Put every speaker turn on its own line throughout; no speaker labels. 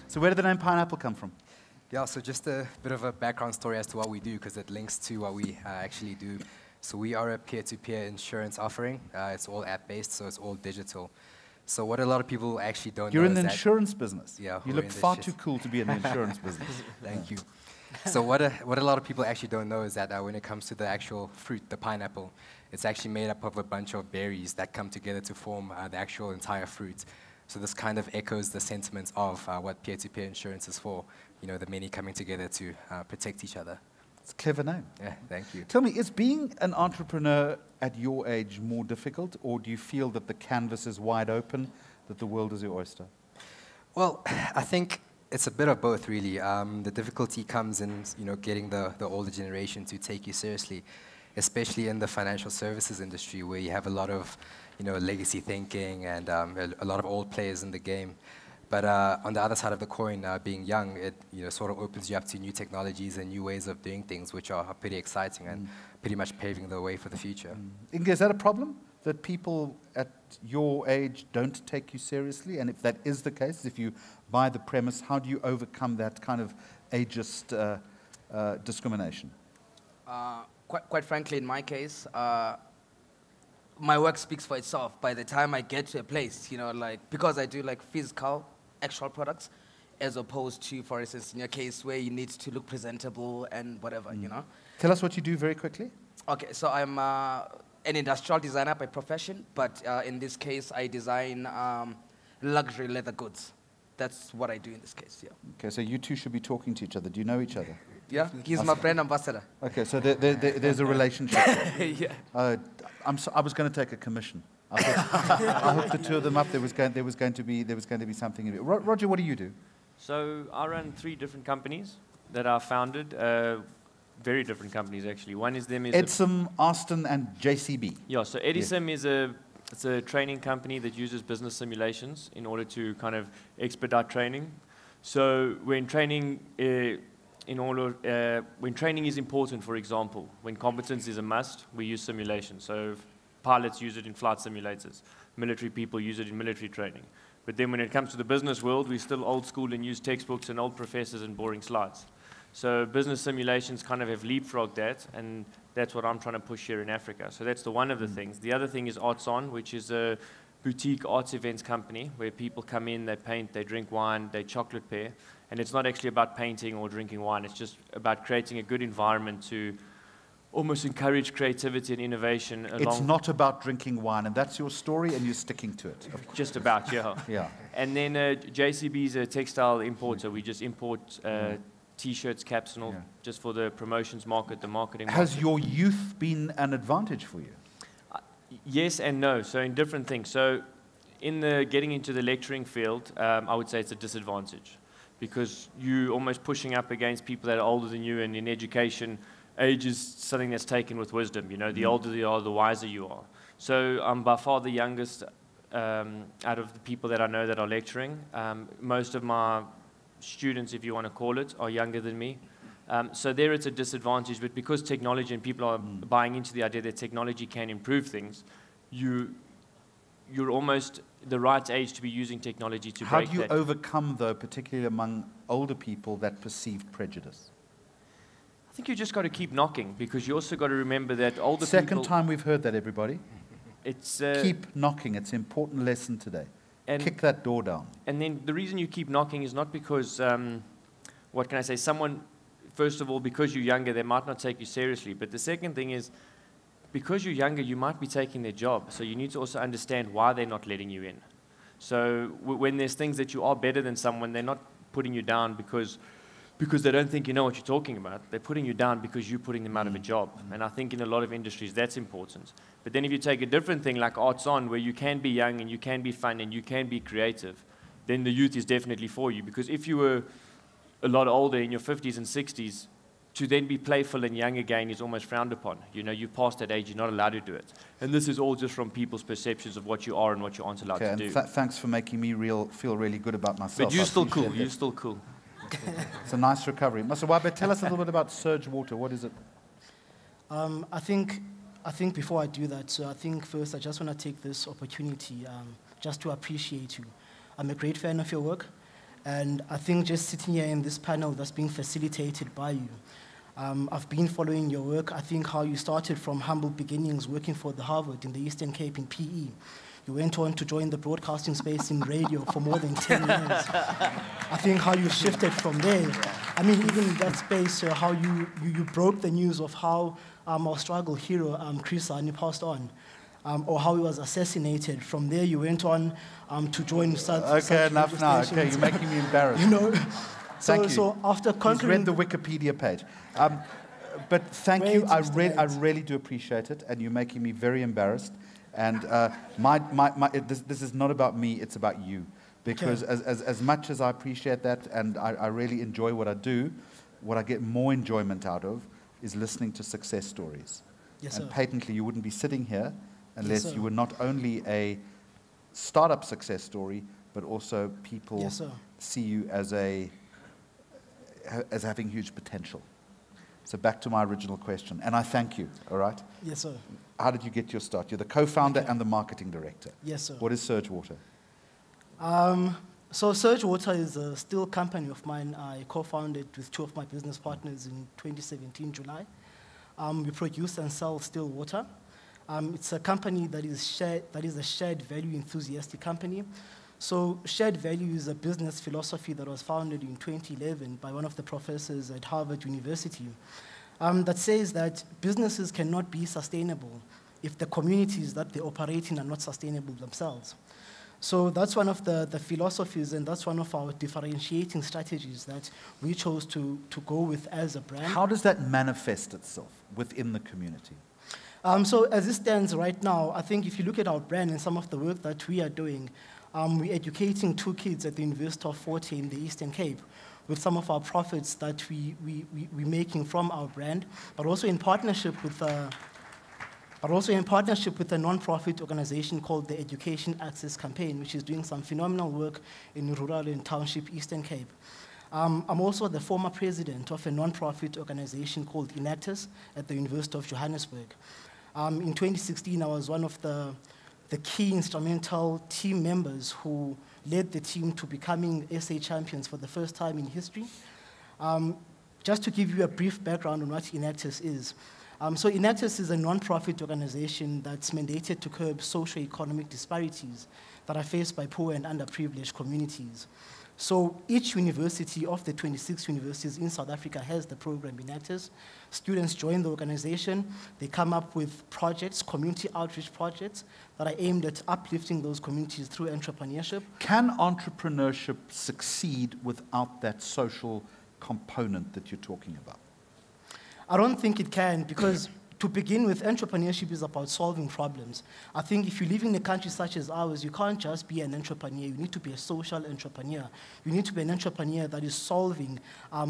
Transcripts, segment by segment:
So where did the name Pineapple come from?
Yeah, so just a bit of a background story as to what we do, because it links to what we actually do. So we are a peer-to-peer insurance offering. It's all app-based, so it's all digital. So what a lot of people actually don't know
You're in
is
the
that
insurance business.
Yeah,
You
we're
look
in this
far
shit.
too cool to be in the insurance business.
Thank you. So what a lot of people actually don't know is that when it comes to the actual fruit, the pineapple, it's actually made up of a bunch of berries that come together to form the actual entire fruit. So this kind of echoes the sentiments of what peer-to-peer insurance is for, you know, the many coming together to protect each other.
It's a clever name.
Yeah, thank you.
Tell me, is being an entrepreneur at your age more difficult, or do you feel that the canvas is wide open, that the world is your oyster?
Well, I think it's a bit of both, really. The difficulty comes in, you know, getting the older generation to take you seriously, especially in the financial services industry, where you have a lot of, you know, legacy thinking and a lot of old players in the game. But on the other side of the coin, being young, it, you know, sort of opens you up to new technologies and new ways of doing things, which are pretty exciting and pretty much paving the way for the future.
Inge, is that a problem, that people at your age don't take you seriously? And if that is the case, if you buy the premise, how do you overcome that kind of ageist discrimination?
Quite frankly, in my case, my work speaks for itself. By the time I get to a place, you know, like, because I do like physical, actual products, as opposed to, for instance, in your case, where you need to look presentable and whatever, you know.
Tell us what you do very quickly.
Okay, so I'm an industrial designer by profession, but in this case, I design luxury leather goods. That's what I do in this case, yeah.
Okay, so you two should be talking to each other. Do you know each other?
Yeah, he's my brand ambassador.
Okay, so there's a relationship.
Yeah.
I was going to take a commission. I hooked the two of them up. There was going to be something in it. Roger, what do you do?
So I run 3 different companies that are founded. Very different companies, actually. One is them is
Edsum, Austin, and JCB.
Yeah. So Edism is it's a training company that uses business simulations in order to kind of expedite training. So when training when training is important, for example, when competence is a must, we use simulation. So pilots use it in flight simulators. Military people use it in military training. But then when it comes to the business world, we're still old school and use textbooks and old professors and boring slides. So business simulations kind of have leapfrogged that, and that's what I'm trying to push here in Africa. So that's one of the things. The other thing is Arts On, which is a boutique arts events company where people come in, they paint, they drink wine, they chocolate pair. And it's not actually about painting or drinking wine. It's just about creating a good environment to almost encourage creativity and innovation.
It's not about drinking wine, and that's your story, and you're sticking to it.
Just about, yeah.
Yeah.
And then JCB is a textile importer. We just import T-shirts, caps, and all, just for the promotions market, the marketing market.
Has your youth been an advantage for you?
Yes and no, so in different things. So in the getting into the lecturing field, I would say it's a disadvantage, because you're almost pushing up against people that are older than you, and in education, age is something that's taken with wisdom. You know, the older you are, the wiser you are. So I'm by far the youngest out of the people that I know that are lecturing. Most of my students, if you want to call it, are younger than me. So there it's a disadvantage, but because technology and people are buying into the idea that technology can improve things, you're almost the right age to be using technology to break that.
How do you overcome, though, particularly among older people, that perceived prejudice?
I think you just got to keep knocking, because you also got to remember that older people...
Second time we've heard that, everybody.
It's
keep knocking. It's an important lesson today.
And
kick that door down.
And then the reason you keep knocking is not because, what can I say, someone, first of all, because you're younger, they might not take you seriously. But the second thing is, because you're younger, you might be taking their job. So you need to also understand why they're not letting you in. So when there's things that you are better than someone, they're not putting you down because they don't think you know what you're talking about. They're putting you down because you're putting them out of a job. And I think in a lot of industries, that's important. But then if you take a different thing like Arts On, where you can be young and you can be fun and you can be creative, then the youth is definitely for you. Because if you were a lot older, in your 50s and 60s, to then be playful and young again is almost frowned upon. You know, you've passed that age, you're not allowed to do it. And this is all just from people's perceptions of what you are and what you aren't allowed to do.
Thanks for making me feel really good about myself.
But you're still cool, you're still cool.
It's a nice recovery. Masawabe, tell us a little bit about Surge Water. What is it?
I think before I do that, so I think first I just want to take this opportunity just to appreciate you. I'm a great fan of your work, And I think just sitting here in this panel that's being facilitated by you, I've been following your work. I think how you started from humble beginnings working for the Harvard in the Eastern Cape in PE. You went on to join the broadcasting space in radio for more than 10 years. I think how you shifted from there. I mean, even in that space, how you broke the news of how our struggle hero, Chris Hani, passed on, or how he was assassinated. From there, you went on to join such
Okay, enough now.
stations.
Okay, you're making me embarrassed.
You know,
Thank you.
So after
He's
conquering...
read the Wikipedia page. But thank you. I really do appreciate it, and you're making me very embarrassed. And this is not about me, it's about you. Because as much as I appreciate that, and I really enjoy what I do, what I get more enjoyment out of is listening to success stories.
Yes,
and
sir.
patently, you wouldn't be sitting here unless
Yes, sir.
you were not only a startup success story, but also people
Yes, sir.
see you as having huge potential. So back to my original question, and I thank you, all right?
Yes, sir.
How did you get your start? You're the co-founder and the marketing director.
Yes, sir.
What is Surge Water?
So Surge Water is a still company of mine. I co-founded with two of my business partners in 2017, July. We produce and sell still water. It's a company that is a shared value enthusiastic company. So shared value is a business philosophy that was founded in 2011 by one of the professors at Harvard University that says that businesses cannot be sustainable if the communities that they operate in are not sustainable themselves. So that's one of the philosophies, and that's one of our differentiating strategies that we chose to go with as a brand.
How does that manifest itself within the community?
So as it stands right now, I think if you look at our brand and some of the work that we are doing, we're educating 2 kids at the University of Fort Hare in the Eastern Cape with some of our profits that we're making from our brand, but also in partnership with a non-profit organization called the Education Access Campaign, which is doing some phenomenal work in rural and township Eastern Cape. I'm also the former president of a non-profit organization called Enactus at the University of Johannesburg. In 2016, I was one of the key instrumental team members who led the team to becoming SA champions for the first time in history. Just to give you a brief background on what Enactus is. So Enactus is a non-profit organization that's mandated to curb socio-economic disparities that are faced by poor and underprivileged communities. So each university of the 26 universities in South Africa has the program Enactus. Students join the organization. They come up with projects, community outreach projects, that are aimed at uplifting those communities through entrepreneurship.
Can entrepreneurship succeed without that social component that you're talking about?
I don't think it can, because to begin with, entrepreneurship is about solving problems. I think if you live in a country such as ours, you can't just be an entrepreneur. You need to be a social entrepreneur. You need to be an entrepreneur that is solving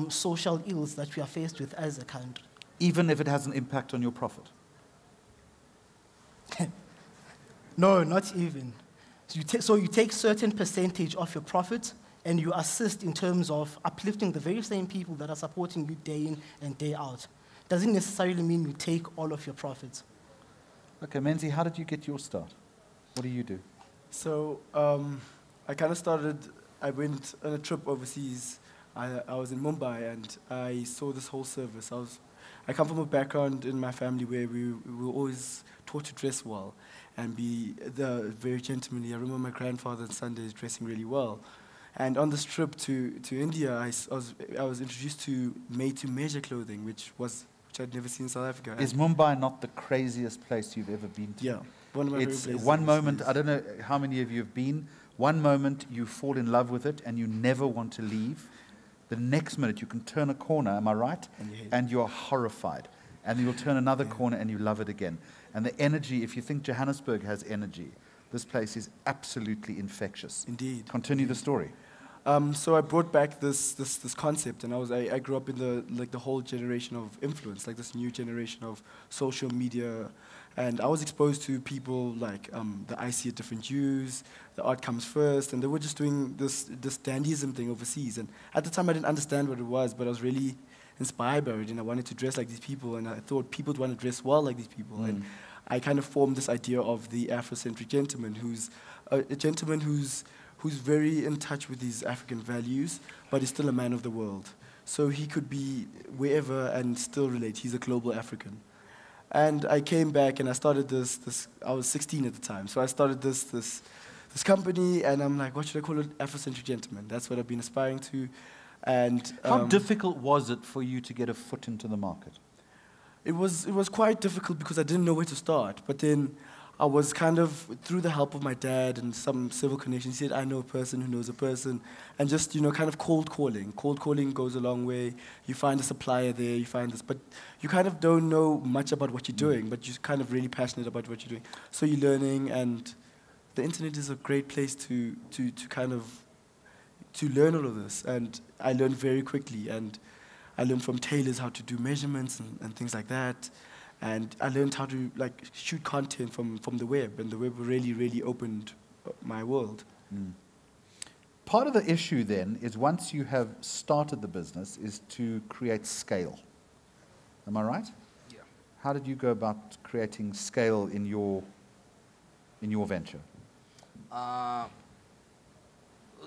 social ills that we are faced with as a country.
Even if it has an impact on your profit?
No, not even. So you take certain percentage of your profits and you assist in terms of uplifting the very same people that are supporting you day in and day out. Doesn't necessarily mean you take all of your profits.
Okay, Menzi, how did you get your start? What do you do?
So I kind of started, I went on a trip overseas. I was in Mumbai and I saw this whole service. I come from a background in my family where we were always taught to dress well and be very gentlemanly. I remember my grandfather on Sundays dressing really well. And on this trip to India, I was introduced to made-to-measure clothing, which I'd never seen in South Africa.
Is Mumbai not the craziest place you've ever been to?
Yeah, one of my favorite
It's
places
one moment,
overseas.
I don't know how many of you have been, one moment you fall in love with it and you never want to leave. The next minute you can turn a corner, am I right?
And you hate it.
And you're horrified. And you'll turn another corner and you love it again. And the energy, if you think Johannesburg has energy, this place is absolutely infectious.
Indeed.
Continue the story.
So I brought back this concept, and I grew up in the whole generation of influence, like this new generation of social media, and I was exposed to people like the I See a Different Jews, the Art Comes First, and they were just doing this dandyism thing overseas. And at the time, I didn't understand what it was, but I was really inspired by it, and I wanted to dress like these people, and I thought people would want to dress well like these people, and I kind of formed this idea of the Afrocentric gentleman, who's a gentleman who who's very in touch with his African values, but he's still a man of the world. So he could be wherever and still relate. He's a global African. And I came back and I started this I was 16 at the time, so I started this company, and I'm like, what should I call it? Afrocentric Gentleman. That's what I've been aspiring to. And
How difficult was it for you to get a foot into the market?
it was quite difficult because I didn't know where to start. But then I was kind of, through the help of my dad and some civil connections, he said, I know a person who knows a person. And just, kind of cold calling. Cold calling goes a long way. You find a supplier there, you find this. But you kind of don't know much about what you're doing, but you're kind of really passionate about what you're doing. So you're learning, and the internet is a great place to learn all of this. And I learned very quickly. And I learned from tailors how to do measurements and things like that. And I learned how to shoot content from the web, and the web really, really opened my world.
Part of the issue then is once you have started the business is to create scale. Am I right?
Yeah.
How did you go about creating scale in your venture?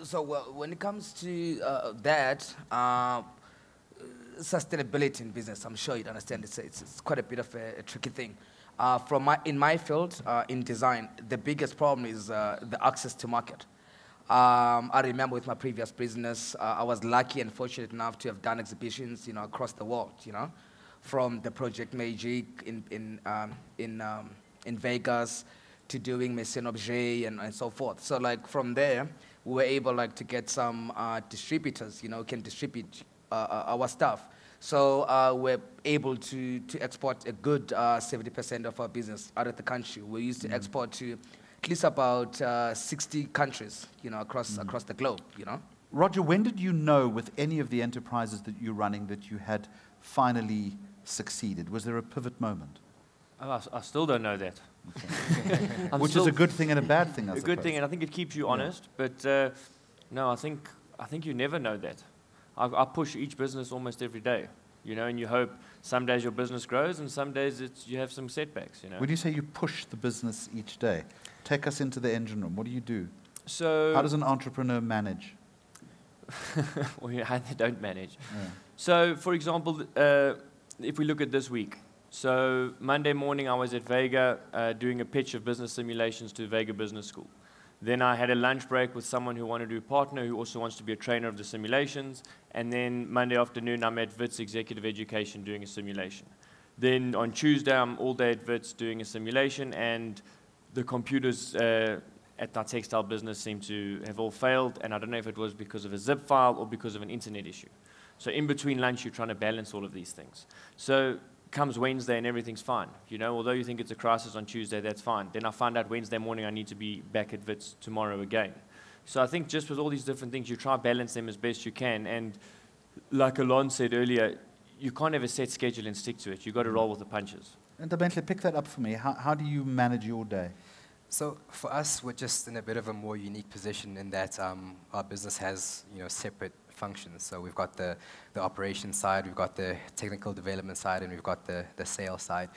So when it comes to that, sustainability in business, I'm sure you'd understand it's quite a bit of a tricky thing. In my field, in design, the biggest problem is the access to market. I remember with my previous business, I was lucky and fortunate enough to have done exhibitions, across the world, from the Project Magic in Vegas to doing Messian Objet and so forth. So from there, we were able to get some distributors, who can distribute our stuff. So we're able to export a good 70% of our business out of the country. We used to export to at least about 60 countries, across the globe,
Roger, when did you know with any of the enterprises that you're running that you had finally succeeded? Was there a pivot moment?
Oh, I still don't know that.
Okay. Which is a good thing and a bad thing, I suppose.
A good thing, and I think it keeps you honest. But no, I think you never know that. I push each business almost every day, and you hope some days your business grows and some days you have some setbacks,
When you say you push the business each day, take us into the engine room. What do you do?
So
how does an entrepreneur manage?
Well, they don't manage.
Yeah.
So, for example, if we look at this week, so Monday morning I was at Vega doing a pitch of business simulations to Vega Business School. Then I had a lunch break with someone who wanted to be a partner who also wants to be a trainer of the simulations. And then Monday afternoon, I'm at WITS Executive Education doing a simulation. Then on Tuesday, I'm all day at WITS doing a simulation, and the computers at our textile business seem to have all failed, and I don't know if it was because of a zip file or because of an internet issue. So in between lunch, you're trying to balance all of these things. So comes Wednesday and everything's fine. Although you think it's a crisis on Tuesday, that's fine. Then I find out Wednesday morning I need to be back at WITS tomorrow again. So I think just with all these different things, you try to balance them as best you can. And like Alon said earlier, you can't have a set schedule and stick to it. You've got to roll with the punches.
And Bentley, pick that up for me. How do you manage your day?
So for us, we're just in a bit of a more unique position in that our business has separate functions. So we've got the operations side, we've got the technical development side, and we've got the sales side.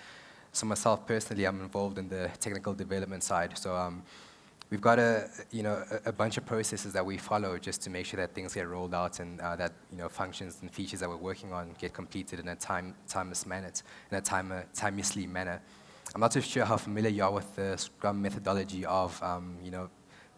So myself personally, I'm involved in the technical development side. So we've got a bunch of processes that we follow just to make sure that things get rolled out and that functions and features that we're working on get completed in a timelessly manner. I'm not too sure how familiar you are with the Scrum methodology of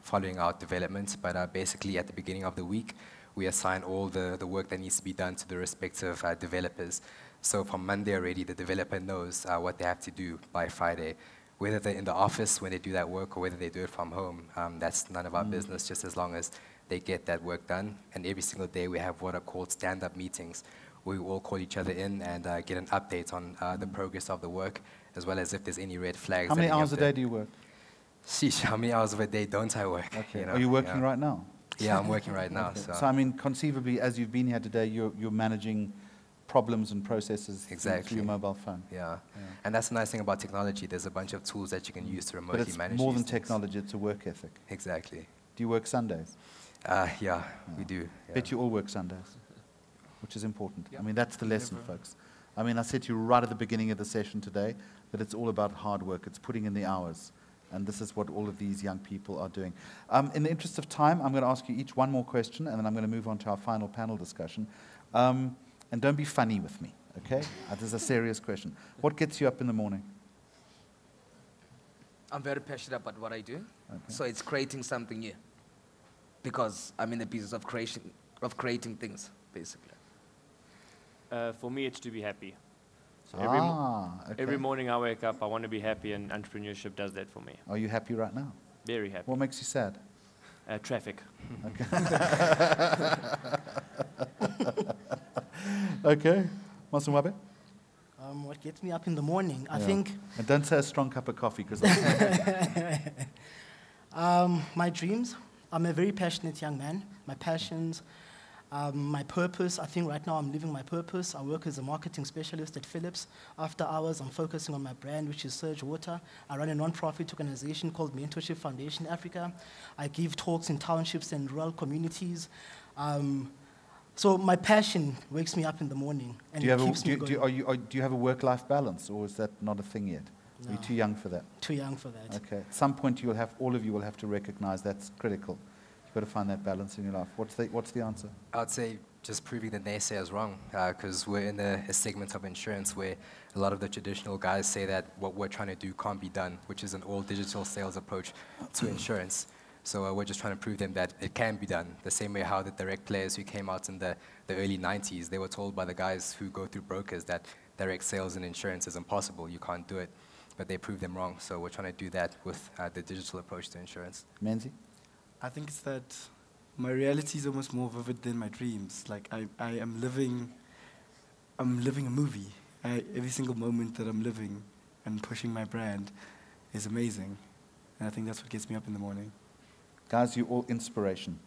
following out development, but basically at the beginning of the week, we assign all the work that needs to be done to the respective developers. So from Monday already, the developer knows what they have to do by Friday. Whether they're in the office when they do that work or whether they do it from home, that's none of our business, just as long as they get that work done. And every single day we have what are called stand-up meetings, where we all call each other in and get an update on the progress of the work, as well as if there's any red flags.
How many hours a day do you work?
Sheesh, how many hours of a day don't I work?
Okay. Are you working right now?
Yeah, I'm working right now.
Okay. So I mean, conceivably, as you've been here today, you're managing problems and processes through your mobile phone.
Yeah, and that's the nice thing about technology. There's a bunch of tools that you can use to remotely manage these things.
But it's more than technology, it's a work ethic.
Exactly.
Do you work Sundays?
Yeah, we do. Yeah.
Bet you all work Sundays, which is important. I mean, that's the lesson, folks. I mean, I said to you right at the beginning of the session today that it's all about hard work. It's putting in the hours. And this is what all of these young people are doing. In the interest of time, I'm going to ask you each one more question, and then I'm going to move on to our final panel discussion. And don't be funny with me, okay? This is a serious question. What gets you up in the morning?
I'm very passionate about what I do.
Okay.
So it's creating something new. Because I'm in the business of creating things, basically.
For me, it's to be happy. So
Okay.
every morning I wake up, I want to be happy, and entrepreneurship does that for me.
Are you happy right now?
Very happy.
What makes you sad?
Traffic.
Okay. Masumwabe?
What gets me up in the morning? I think
And don't say a strong cup of coffee, because
my dreams. I'm a very passionate young man. My passions, my purpose. I think right now I'm living my purpose. I work as a marketing specialist at Philips. After hours, I'm focusing on my brand, which is Surge Water. I run a non-profit organization called Mentorship Foundation Africa. I give talks in townships and rural communities. So my passion wakes me up in the morning and it keeps me going.
Do you have a work-life balance, or is that not a thing yet?
No.
Are you too young for that?
Too young for that.
Okay. At some point, all of you will have to recognize that's critical. You've got to find that balance in your life. What's the answer?
I'd say just proving the naysayers wrong, because we're in a segment of insurance where a lot of the traditional guys say that what we're trying to do can't be done, which is an all-digital sales approach to insurance. So we're just trying to prove them that it can be done. The same way how the direct players who came out in the early 90s, they were told by the guys who go through brokers that direct sales in insurance is impossible, you can't do it. But they proved them wrong, so we're trying to do that with the digital approach to insurance.
Menzi?
I think it's that my reality is almost more vivid than my dreams. Like I am living a movie. Every single moment that I'm living and pushing my brand is amazing. And I think that's what gets me up in the morning.
Guys, you're all inspirational.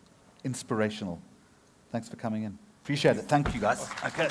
Thanks for coming in. Appreciate it. Thank you, guys. Okay.